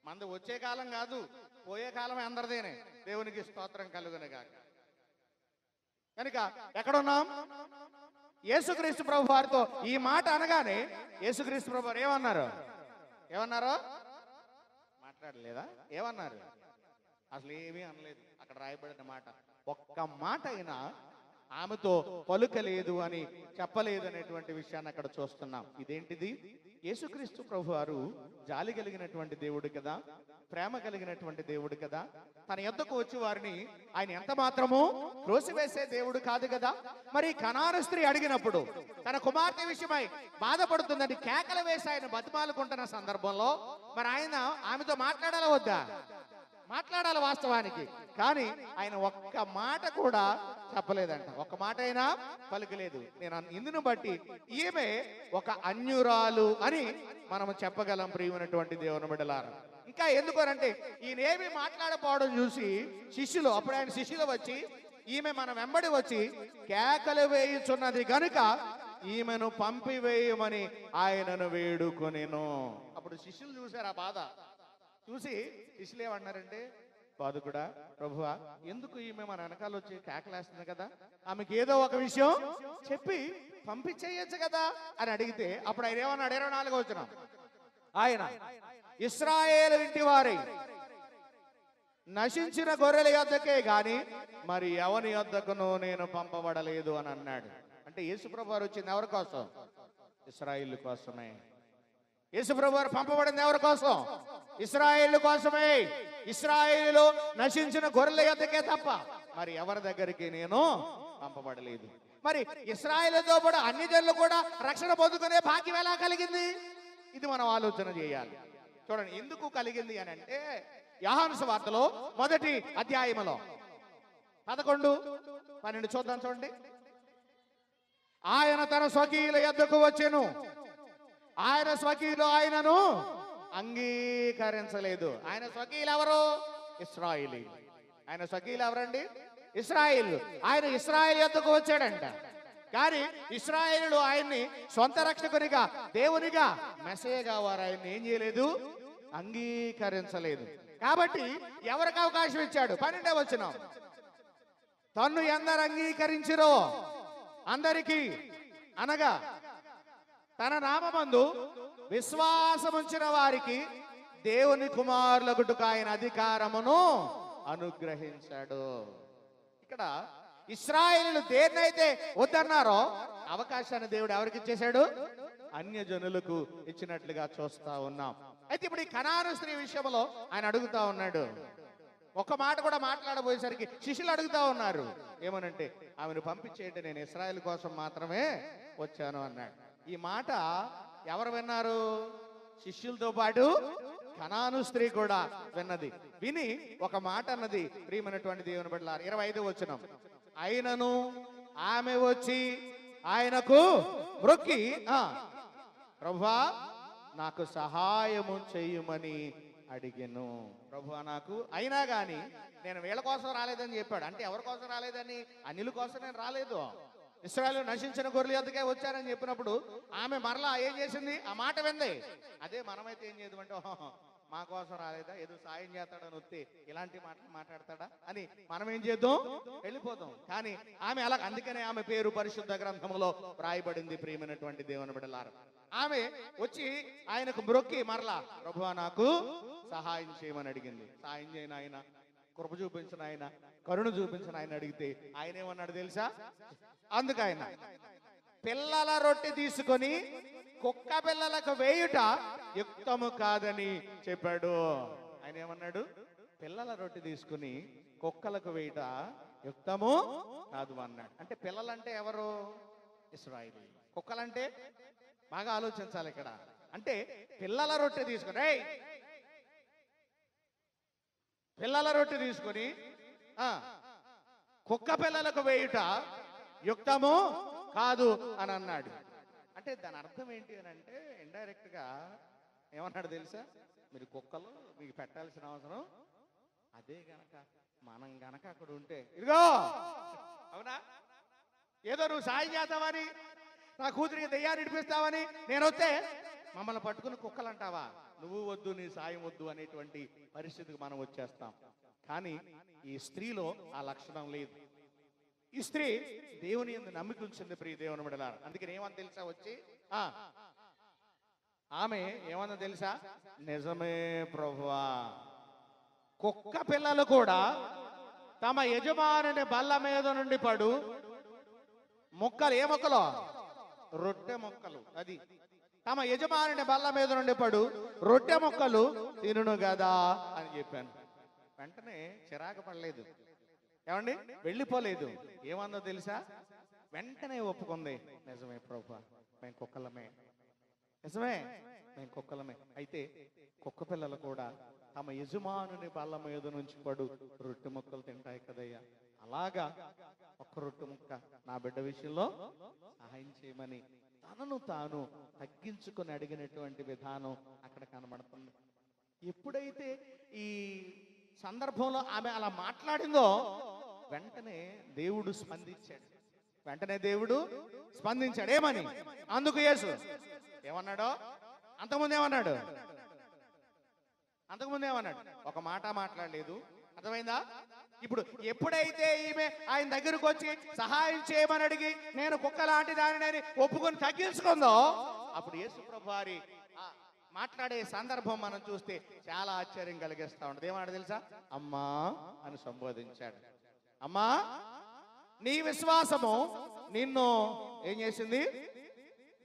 మంది వచ్చే కాలం కాదు, పోయే కాలం అందరిదేనే. దేవునికి స్తోత్రం కలుగును గాక. కనుక ఎక్కడున్నాం? యేసుక్రీస్తు ప్రభు వారితో ఈ మాట అనగానే యేసుక్రీస్తు ప్రభు వారు ఏమన్నారు? మాట్లాడలేదా? ఏమన్నారు? అసలు ఏమీ అనలేదు. అక్కడ రాయబడిన మాట ఒక్క మాట అయినా ఆమెతో పలుకలేదు అని చెప్పలేదు అనేటువంటి విషయాన్ని అక్కడ చూస్తున్నాం. ఇదేంటిది? యేసుక్రీస్తు ప్రభు వారు జాలి కలిగినటువంటి దేవుడు కదా, ప్రేమ కలిగినటువంటి దేవుడు కదా. తన యొద్దకు వచ్చి వారిని ఆయన ఎంత మాత్రము త్రోసివేసే దేవుడు కాదు కదా. మరి కనాను స్త్రీ అడిగినప్పుడు తన కుమార్తె విషయమై బాధపడుతుందని కేకలు వేసి ఆయన బతిమాలుకుంటున్న సందర్భంలో మరి ఆయన ఆమెతో మాట్లాడాలా వద్దా? మాట్లాడాలి వాస్తవానికి. కానీ ఆయన ఒక్క మాట కూడా చెప్పలేదంట, ఒక్క మాట అయినా పలుకలేదు. నేను ఇందును బట్టి ఈమె ఒక అన్యురాలు అని మనం చెప్పగలం ప్రియమైనటువంటి దేవుని బిడ్డలారా. ఇంకా ఎందుకనంటే ఈయనేమి మాట్లాడపోవడం చూసి శిష్యులు, అప్పుడు ఆయన శిష్యులు వచ్చి ఈమె మన వెంబడి వచ్చి కేకలు వేయుచున్నది గనుక ఈమెను పంపివేయమని ఆయనను వేడుకొనెను. అప్పుడు శిష్యులు చూశారు ఆ బాధ. చూసి శిష్యులు ఏమన్నారంటే, బాధకుడా ప్రభువా, ఎందుకు ఈమె మన వెనకాల వచ్చి కేకలేస్తుంది కదా, ఆమెకి ఏదో ఒక విషయం చెప్పి పంపించేయచ్చు కదా అని అడిగితే అప్పుడు ఆయన ఏమన్నాడు? 24వ వచనం, ఆయన ఇశ్రాయేలు ఇంటి వారై నశించిన గొర్రెల యొద్దకే గాని మరి ఎవని యొద్దకును నేను పంపబడలేదు అని అన్నాడు. అంటే యేసుప్రభు వారు వచ్చింది ఎవరి కోసం? ఇశ్రాయేలు కోసమే. యేసుప్రభు వారు పంపబడింది ఎవరి కోసం? ఇశ్రాయేలు కోసమే. ఇశ్రాయేలు నశించిన గొర్రెల యొద్దకే తప్ప మరి ఎవరి దగ్గరికి నేను పంపబడలేదు. మరి ఇశ్రాయేలుతో కూడా అన్ని జనులు కూడా రక్షణ పొందుకునే భాగ్యం ఎలా కలిగింది? ఇది మనం ఆలోచన చేయాలి. చూడండి ఎందుకు కలిగింది అని అంటే, యోహాను సువార్తలో 1వ అధ్యాయములో 11-12 చూద్దాం. చూడండి, ఆయన తన స్వకీయుల యొద్దకు వచ్చెను, ఆయన స్వకీయులు ఆయనను అంగీకరించలేదు. ఆయన స్వకీయులు ఎవరు? ఇశ్రాయేలు. ఆయన స్వకీయులు ఎవరండి? ఇశ్రాయేలు. ఆయన ఇశ్రాయేలు యొద్దకు వచ్చాడంట. కానీ ఇశ్రాయేలు ఆయన్ని సొంత రక్షకునిగా, దేవునిగా, మెస్సయ్యగా వారు ఆయన్ని ఏం చేయలేదు? అంగీకరించలేదు. కాబట్టి ఎవరికి అవకాశం ఇచ్చాడు? 12వ వచనం, తన్ను ఎందరు అంగీకరించిరో అందరికీ, అనగా తన నామమందు విశ్వాసముంచిన వారికి దేవుని కుమారులగుటకు ఆయన అధికారమును అనుగ్రహించాడు. ఇక్కడ ఇశ్రాయేలు దేన్నైతే వద్దన్నారో అవకాశాన్ని దేవుడు ఎవరికి ఇచ్చేశాడు? అన్యజనులకు ఇచ్చినట్లుగా చూస్తా ఉన్నాం. అయితే ఇప్పుడు ఈ కనాను స్త్రీ విషయంలో ఆయన అడుగుతా ఉన్నాడు. ఒక మాట కూడా మాట్లాడబోయేసరికి శిష్యులు అడుగుతా ఉన్నారు ఏమనంటే, ఆమెను పంపించేయండి, నేను ఇశ్రాయేలు కోసం మాత్రమే వచ్చాను అన్నాడు. ఈ మాట ఎవరు విన్నారు? శిష్యులతో పాటు కనాను స్త్రీ కూడా విన్నది. విని ఒక మాట అన్నది ప్రియమైనటువంటి దేవుని బిడ్డలారా. 25వ వచనం, అయినను ఆమె వచ్చి ఆయనకు మ్రొక్కి, ప్రభువా నాకు సహాయము చెయ్యమని అడిగెను. ప్రభువా నాకు, అయినా గాని నేను వీళ్ళ కోసం రాలేదని చెప్పాడు. అంటే ఎవరి కోసం రాలేదని? అన్యుల కోసం నేను రాలేదు, ఇశ్రాయేలు నశించిన గొర్రెల యొద్దకే వచ్చానని చెప్పినప్పుడు ఆమె మరలా ఏం చేసింది? ఆ మాట వింది. అదే మనమైతే ఏం చేయదు అంటే, మా కోసం రాలేదా, ఏదో సాయం చేస్తాడని వస్తే ఇలాంటి మాటలు మాట్లాడతాడా అని మనం ఏం చేద్దాం, వెళ్ళిపోతాం. కానీ ఆమె అలా, అందుకనే ఆమె పేరు పరిశుద్ధ గ్రంథంలో రాయబడింది. ప్రియమైనటువంటి దేవుని బిడ్డలారా, ఆమె వచ్చి ఆయనకు మ్రొక్కి మరలా ప్రభువా నాకు సహాయం చేయమని అడిగింది. సహాయం చేయని ఆయన, కృప చూపించిన ఆయన, కరుణ చూపించిన ఆయన అడిగితే ఆయన ఏమన్నాడు తెలుసా? అందుకైన పిల్లల రొట్టె తీసుకొని కుక్క పిల్లలకు వేయుట యుక్తము కాదని చెప్పాడు. ఆయన ఏమన్నాడు? పిల్లల రొట్టె తీసుకుని కుక్కలకు వేయుట యుక్తము కాదు అన్నాడు. అంటే పిల్లలంటే ఎవరు? ఇశ్రాయేలు. కుక్కలంటే బాగా ఆలోచించాలి ఇక్కడ. అంటే పిల్లల రొట్టె తీసుకుని, పిల్లల రొట్టె తీసుకుని కుక్క పిల్లలకు వేయుట యుక్తము కాదు అని అన్నాడు. అంటే దాని అర్థం ఏంటి అని అంటే, ఇండైరెక్ట్ గా ఏమన్నాడు తెలుసా? మీరు కుక్కలు మీకు పెట్టాల్సిన అవసరం, అదే గనక మనం గనక అక్కడ ఉంటే, ఇదిగో అవునా, ఏదో నువ్వు సాయం చేస్తావని, నా కూతురికి దెయ్యాన్ని ఇడిపిస్తావని నేను వస్తే మమ్మల్ని పట్టుకుని కుక్కలు అంటావా? నువ్వు వద్దు, నీ సాయం వద్దు అనేటువంటి పరిస్థితికి మనం వచ్చేస్తాం. కానీ ఈ స్త్రీలో ఆ లక్షణం లేదు. ఈ స్త్రీ దేవుని యందు నమ్మిక ఉంచింది. ప్రియ దేవుని బిడ్డలారా, అందుకని ఏమని తెలుసా? వచ్చి ఆమె ఏమన్నా తెలుసా? నిజమే ప్రభువా, కుక్క పిల్లలు కూడా తమ యజమానుని బల్ల మీద నుండి పడు మొక్కలు, ఏ మొక్కలు? రొట్టె మొక్కలు. అది తమ యజమానుని బల్ల మీద నుండి పడు రొట్టె మొక్కలు తినును కదా అని చెప్పాను. వెంటనే చిరాకు పడలేదు, ఏమండి, వెళ్ళిపోలేదు. ఏమన్నా తెలుసా? వెంటనే ఒప్పుకుంది. నిజమే ప్రభువా, మేము కుక్కలమే, నిజమే మేము కుక్కలమే. అయితే కుక్క పిల్లలు కూడా తమ యజమానుని బల్ల మీద నుంచి పడు రొట్టె ముక్కలు తింటాయి కదయ్యా, అలాగా ఒక్క రొట్టె ముక్క నా బిడ్డ విషయంలో సహాయం చేయమని తనను తాను తగ్గించుకొని అడిగినటువంటి విధానం అక్కడ కనబడుతుంది. ఎప్పుడైతే ఈ సందర్భంలో ఆమె అలా మాట్లాడిందో వెంటనే దేవుడు స్పందించాడు. వెంటనే దేవుడు స్పందించాడు. ఏమని? అందుకు యేసు ఏమన్నాడో అంతకుముందు ఏమన్నాడు? ఒక మాట మాట్లాడలేదు. అర్థమైందా? ఇప్పుడు ఎప్పుడైతే ఈమె ఆయన దగ్గరకు వచ్చి సహాయం చేయమని అడిగి నేను కుక్క లాంటి దానిని ఒప్పుకొని తగ్గించుకుందో, అప్పుడు యేసు ప్రభు వారి మాట్లాడే సందర్భం మనం చూస్తే చాలా ఆశ్చర్యం కలిగిస్తా ఉంటుంది. ఏమన్నాడు తెలుసా? అమ్మా అని సంబోధించాడు. అమ్మా, నీ విశ్వాసము నిన్ను ఏం చేసింది?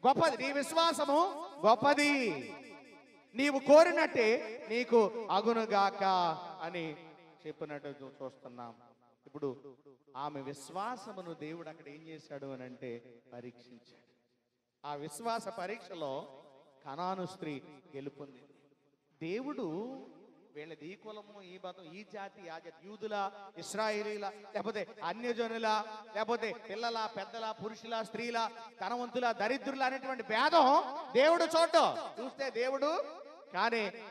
గొప్పది. నీ విశ్వాసము గొప్పది, నీవు కోరినట్టే నీకు అగునుగాక అని చెప్పినట్టు చూస్తున్నాం. ఇప్పుడు ఆమె విశ్వాసమును దేవుడు అక్కడ ఏం చేశాడు అని అంటే పరీక్షించాడు. ఆ విశ్వాస పరీక్షలో కనాను స్త్రీ గెలుపొంది. దేవుడు వీళ్ళది ఈ కులము, ఈ మతం, ఈ జాతి, ఆ జాతి, యూదుల, ఇశ్రాయేలీల, లేకపోతే అన్యజనుల, లేకపోతే పిల్లల, పెద్దల, పురుషుల, స్త్రీల, ధనవంతుల, దరిద్రుల అనేటువంటి భేదం దేవుడు చూస్తే దేవుడు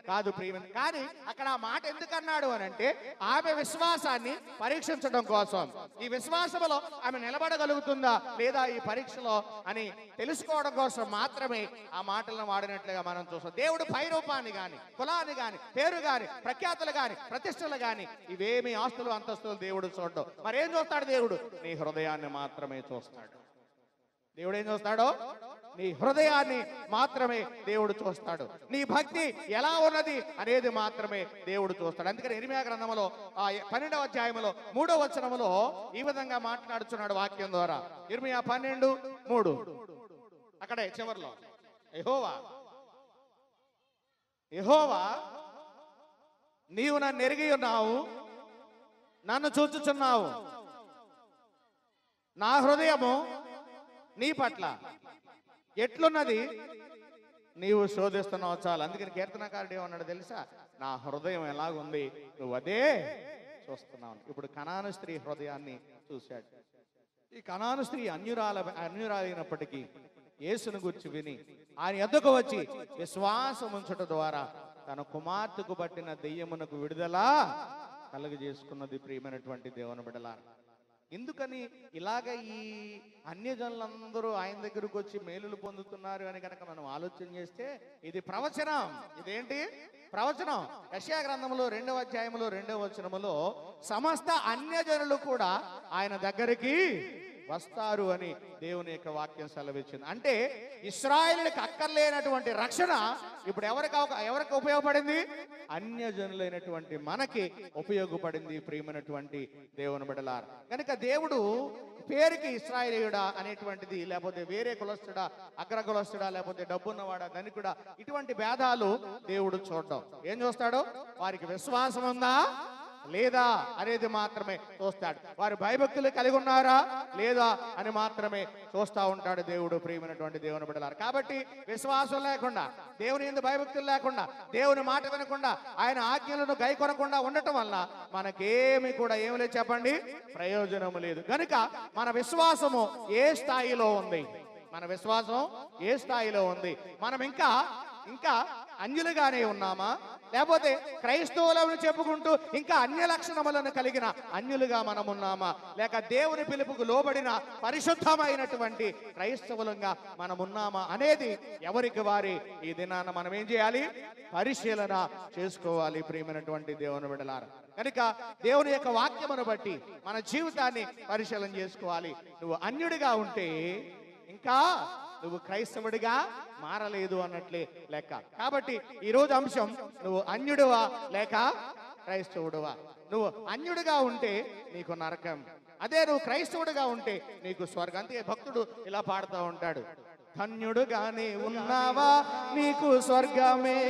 కాదు ప్రియమైన. కానీ అక్కడ ఆ మాట ఎందుకన్నాడు అని అంటే ఆమె విశ్వాసాన్ని పరీక్షించడం కోసం. ఈ విశ్వాసంలో ఆమె నిలబడగలుగుతుందా లేదా ఈ పరీక్షలో అని తెలుసుకోవడం కోసం మాత్రమే ఆ మాటలను వాడినట్లుగా మనం చూస్తాం. దేవుడు పై రూపాన్ని గాని, కులాన్ని గాని, పేరు గాని, ప్రఖ్యాతులు గాని, ప్రతిష్టలు గాని, ఇవేమి ఆస్తులు అంతస్తులు దేవుడు చూడడం. మరేం చూస్తాడు దేవుడు? నీ హృదయాన్ని మాత్రమే చూస్తాడు. దేవుడు ఏం చూస్తాడో నీ హృదయాన్ని మాత్రమే దేవుడు చూస్తాడు. నీ భక్తి ఎలా ఉన్నది అనేది మాత్రమే దేవుడు చూస్తాడు. అందుకని ఇర్మీయా గ్రంథంలో 12వ అధ్యాయంలో 3వ వచనంలో ఈ విధంగా మాట్లాడుచున్నాడు వాక్యం ద్వారా. ఇర్మీయా 12:3 అక్కడే చివర్లో, యెహోవా నీవు నన్ను ఎరిగి ఉన్నావు, నన్ను చూచుచున్నావు, నా హృదయము నీ పట్ల ఎట్లున్నది నీవు శోధిస్తున్నావు చాలు. అందుకని కీర్తనకారుడు ఏమన్నాడు తెలుసా? నా హృదయం ఎలాగుంది నువ్వు అదే చూస్తున్నావు. ఇప్పుడు కనాను స్త్రీ హృదయాన్ని చూశాడు. ఈ కనాను స్త్రీ అన్యురాలైనప్పటికీ యేసును గురించి విని ఆయన ఎద్దుకు వచ్చి విశ్వాసం ఉంచట ద్వారా తన కుమార్తెకు పట్టిన దెయ్యమునకు విడుదల కలుగజేసుకున్నది. ప్రియమైనటువంటి దేవుని బిడ్డలారా, ఎందుకని ఇలాగ ఈ అన్యజనులందరూ ఆయన దగ్గరకు వచ్చి మేలులు పొందుతున్నారు అని కనుక మనం ఆలోచన చేస్తే ఇది ప్రవచనం. ఇదేంటి ప్రవచనం? యెషయా గ్రంథంలో 2వ అధ్యాయంలో 2వ వచనములో సమస్త అన్యజనులు కూడా ఆయన దగ్గరికి వస్తారు అని దేవుని యొక్క వాక్యం సెలవిచ్చింది. అంటే ఇశ్రాయేలుకి అక్కర్లేనటువంటి రక్షణ ఇప్పుడు ఎవరికి ఉపయోగపడింది? అన్యజనులైనటువంటి మనకి ఉపయోగపడింది. ప్రియమైనటువంటి దేవుని బిడ్డలారా, కనుక దేవుడు పేరుకి ఇశ్రాయేలీయుడా అనేటువంటిది, లేకపోతే వేరే కులస్తుడా, అగ్ర కులస్తుడా, లేకపోతే డబ్బున్నవాడా, ధనికుడా, ఇటువంటి భేదాలు దేవుడు చూడడం. ఏం చూస్తాడు? వారికి విశ్వాసం ఉందా లేదా అనేది మాత్రమే చూస్తాడు. వారు భయభక్తులు కలిగి ఉన్నారా లేదా అని మాత్రమే చూస్తూ ఉంటాడు దేవుడు. ప్రియమైనటువంటి దేవుని బిడ్డలారా, కాబట్టి విశ్వాసం లేకుండా, దేవుని యందు భయభక్తులు లేకుండా, దేవుని మాట వినకుండా, ఆయన ఆజ్ఞలను గైకొనకుండా ఉండటం వల్ల మనకేమి కూడా ఏమి లేదు చెప్పండి, ప్రయోజనం లేదు. కనుక మన విశ్వాసము ఏ స్థాయిలో ఉంది? మన విశ్వాసం ఏ స్థాయిలో ఉంది? మనం ఇంకా అన్యులుగానే ఉన్నామా, లేకపోతే క్రైస్తవులను చెప్పుకుంటూ ఇంకా అన్య లక్షణములను కలిగిన అన్యులుగా మనం ఉన్నామా, లేక దేవుని పిలుపుకు లోబడిన పరిశుద్ధమైనటువంటి క్రైస్తవులంగా మనం ఉన్నామా అనేది ఎవరికి వారి ఈ దినాన మనం ఏం చేయాలి? పరిశీలన చేసుకోవాలి. ప్రియమైనటువంటి దేవుని బిడ్డలారా, కనుక దేవుని యొక్క వాక్యమును బట్టి మన జీవితాన్ని పరిశీలన చేసుకోవాలి. నువ్వు అన్యుడిగా ఉంటే ఇంకా నువ్వు క్రైస్తవుడిగా మారలేదు అన్నట్లే లెక్క. కాబట్టి ఈరోజు అంశం, నువ్వు అన్యుడువా లేక క్రైస్తవుడువా? నువ్వు అన్యుడిగా ఉంటే నీకు నరకం, అదే నువ్వు క్రైస్తవుడిగా ఉంటే నీకు స్వర్గం. అంతే భక్తుడు ఇలా పాడుతూ ఉంటాడు, ధన్యుడుగానే ఉన్నావా నీకు స్వర్గమే,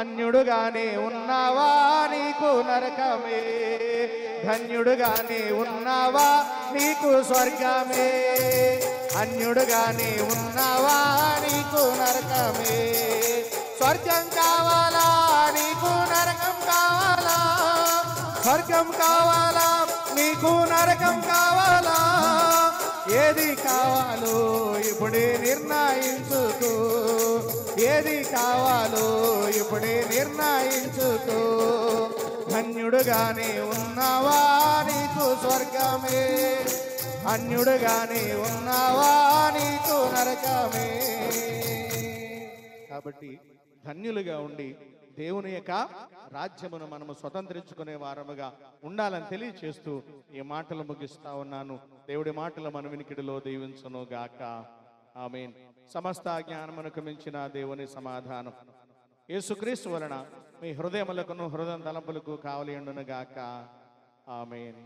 అన్యుడుగానే ఉన్నావా నీకు నరకమే, ధన్యుడుగానే ఉన్నావా నీకు స్వర్గమే, అన్యుడుగానే ఉన్నావా నీకు నరకమే. స్వర్గం కావాలా నీకు నరకం కావాలా? స్వర్గం కావాలా నీకు నరకం కావాలా? ఏది కావాలో ఇప్పుడే నిర్ణయించుకో, ఏది కావాలో ఇప్పుడే నిర్ణయించుకో. ధన్యుడుగానే ఉన్నావా నీకు స్వర్గమే, అన్యుడుగానే ఉన్నావా నీకు నరకమే. కాబట్టి ధన్యులుగా ఉండి దేవుని యొక్క రాజ్యమును మనము స్వతంత్రించుకునే వారముగా ఉండాలని తెలియచేస్తూ ఈ మాటలు ముగిస్తా ఉన్నాను. దేవుడి మాటలు మన వినికిడిలో దీవించును గాక. ఆమేన్. సమస్త జ్ఞానమునకు మించిన దేవుని సమాధానం యేసుక్రీస్తు వలన మీ హృదయములకును హృదయ తలంపులకు కావలి ఉండును గాక. ఆమేన్.